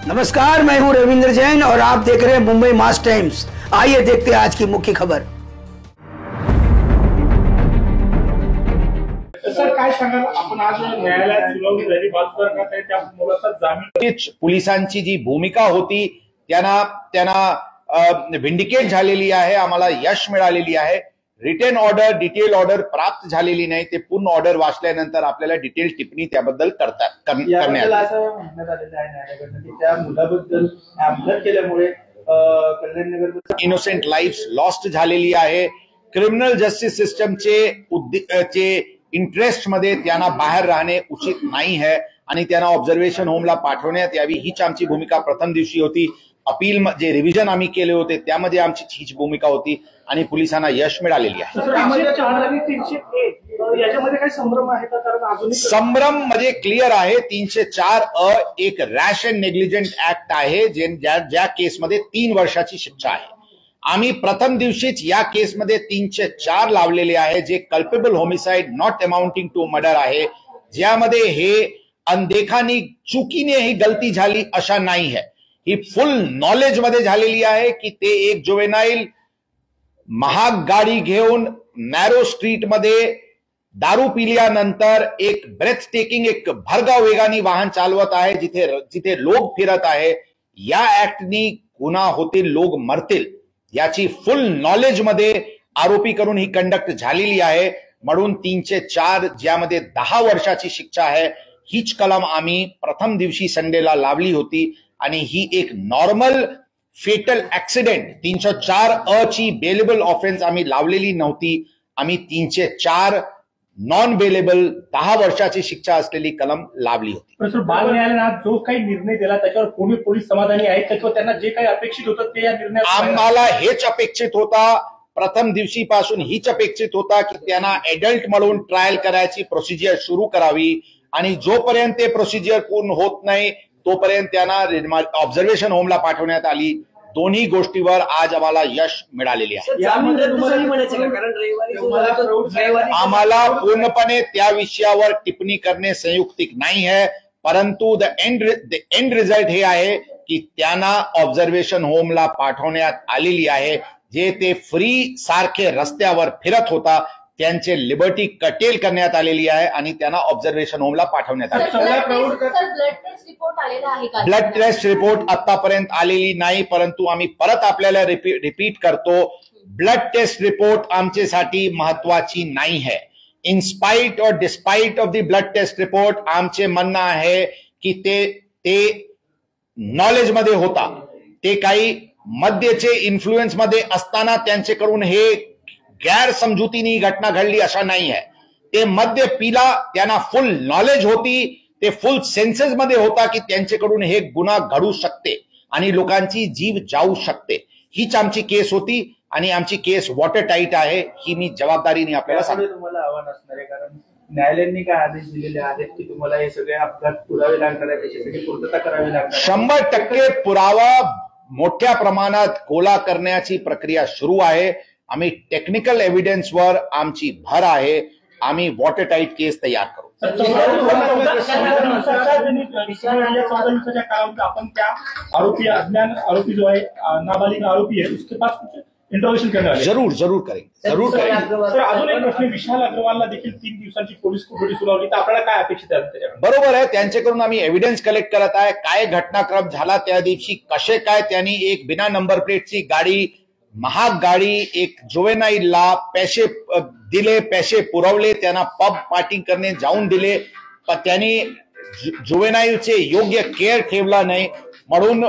नमस्कार, मैं हूं रविंद्र जैन और आप देख रहे हैं मुंबई मास टाइम्स। आइए देखते हैं आज की मुख्य खबर। सर काय सांगाल, आपण आज न्यायालयात सुनावणी झाली, त्या मुलाचा जामीन पोलिसांची जी भूमिका होती त्यांना व्हिंडिकेट झालेली आहे, आम्हाला यश मिळालेली आहे। रिटन ऑर्डर, डिटेल ऑर्डर प्राप्त झालेली नाही, ते पूर्ण ऑर्डर वाचल्यानंतर आपल्याला डिटेल टिप्पणी त्याबद्दल करण्यात असं म्हणण्यात आलेलं आहे न्यायालयाकडून की त्या मुलाबद्दल अपघात केल्यामुळे कल्याणनगर इनोसेंट लाईफ्स लॉस्ट झालेली आहे। क्रिमिनल जस्टिस सिस्टमचे इंटरेस्ट मध्ये त्यांना बाहेर राहणे उचित नाही आहे आणि त्यांना ऑब्झर्वेशन होमला पाठवण्यात यावी, हीच आमची भूमिका प्रथम दिवशी होती। अपील जे रिव्हिजन आम्ही केले होते त्यामध्ये आमची हीच भूमिका होती आणि पोलिसांना यश मिळालेली आहे। याच्यामध्ये काही संभ्रम आहे का? कारण अजून संभ्रम म्हणजे क्लिअर आहे। 304 एक रॅश अँड नेग्लिजंट ऍक्ट आहे, ज्या केसमध्ये 3 वर्षाची शिक्षा आहे। आम्ही प्रथम दिवशीच या केसमध्ये 304 लावलेले आहे, जे culpable homicide not amounting to murder आहे, ज्यामध्ये हे अनदेखानी चुकीने ही गलती झाली अशा नाही है, ही फुल नॉलेज मध्ये झालेली आहे की ते एक जुवेनाईल महाग गाडी घेऊन नॅरो स्ट्रीट मध्ये दारू पिल्यानंतर एक ब्रेथ टेकिंग एक भरधाव वेगाने वाहन चालवत आहे, जिथे लोक फिरत आहे। या ऍक्टनी गुन्हा होतील, लोक मरतील याची फुल नॉलेज मध्ये आरोपी करून ही कंडक्ट झालेली आहे। म्हणून 304 ज्यामध्ये 10 वर्षाची शिक्षा आहे, हीच कलम आम्ही प्रथम दिवशी संडेला लावली होती आणि ही एक नॉर्मल फेटल ऍक्सिडेंट 304 ची बेलेबल ऑफेन्स आम्ही लावलेली नव्हती। आम्ही 304 नॉन बेलेबल 10 वर्षाची शिक्षा असलेली कलम लावली होती। प्रोफेसर बाल न्यायालयाने जो काही निर्णय दिला त्याच्यावर कोणी पोलीस समाधानी आहेत का? त्यांना जे काही अपेक्षित होतं ते या निर्णयात आम्हाला हेच अपेक्षित होता, प्रथम दिवशीपासून हीच अपेक्षित होता की त्यांना एडल्ट म्हणून ट्रायल करायची प्रोसिजर सुरू करावी आणि जोपर्यंत ते प्रोसिजर पूर्ण होत नाही तोपर्यंत त्यांना ऑब्झर्वेशन होमला पाठवण्यात आली। दोन्ही गोष्टीवर आज आम्हाला यश मिळालेले आहे। आम्हाला पूर्णपणे त्या विषयावर टिप्पणी करणे संयुक्तिक नाही है, परंतु द एंड रिझल्ट हे आहे की त्यांना ऑब्झर्वेशन होमला पाठवण्यात आलेली आहे। जे ते फ्री सारखे रस्त्यावर फिरत होता त्यांचे लिबर्टी कटेल करण्यात आलेली आहे आणि त्यांना ऑब्झर्वेशन होमला पाठवण्यात आले। ब्लड टेस्ट रिपोर्ट आतापर्यंत आलेली नाही, परंतु आम्ही परत आपल्याला रिपीट करतो, ब्लड टेस्ट रिपोर्ट आमच्यासाठी महत्वाची नाही है। इन स्पाइट और despite of the blood test report आमचे म्हणणं आहे की ते नॉलेज मध्ये होता, ते काही मद्याचे इन्फ्लुएन्स मध्ये असताना त्यांच्याकडून हे गैरसमजुतीने घटना घडली अशा नाही आहे। ते मद्य पिला, त्यांना फुल नॉलेज होती, ते फुल सेन्सेस मध्ये होता की त्यांच्याकडून हे गुन्हा घडू शकते आणि लोकांची जीव जाऊ शकते। हीच आमची केस होती आणि आमची केस वॉटर टाईट आहे, ही मी जबाबदारीने आपल्याला सांगतो। तुम्हाला आव्हान असणार आहे, कारण न्यायालयाने काय आदेश दिलेले आहेत की तुम्हाला हे सगळे अपघात पुरावे लागणार आहे, त्याच्यासाठी पूर्तता करावी लागणार। 100% पुरावा मोठ्या प्रमाणात गोळा करण्याची प्रक्रिया सुरू आहे। आम्ही टेक्निकल एव्हिडन्सवर आमची भर आहे, आम्ही वॉटर टाईट केस तयार करू। आपण त्या आरोपी अज्ञान आरोपी जो आहे, नाबालिग आरोपी है, उसके पास इंटरोगेशन करने वाले जरूर करेंगे। सर, अजून एक प्रश्न, विशाल अग्रवालला देखील 3 दिवसांची पोलीस कोठडी सुनावली, तर आपल्याला काय अपेक्षित आहे त्याच्याकडे? बरोबर आहे, त्यांच्याकडून आम्ही एव्हिडन्स कलेक्ट करत आहे, काय घटनाक्रम झाला त्या दिवशी, कसे काय त्यांनी एक बिना नंबर प्लेटची गाडी, महाग गाडी, एक जुवेनाईलला पैसे दिले, पैसे पुरवले, त्यांना पब पार्टी करणे जाऊन दिले, पण त्यांनी जुवेनाईलचे योग्य केअर ठेवला नाही, म्हणून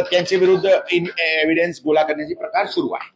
त्यांच्या विरुद्ध एव्हिडन्स गोळा करण्याची प्रकार सुरू आहे।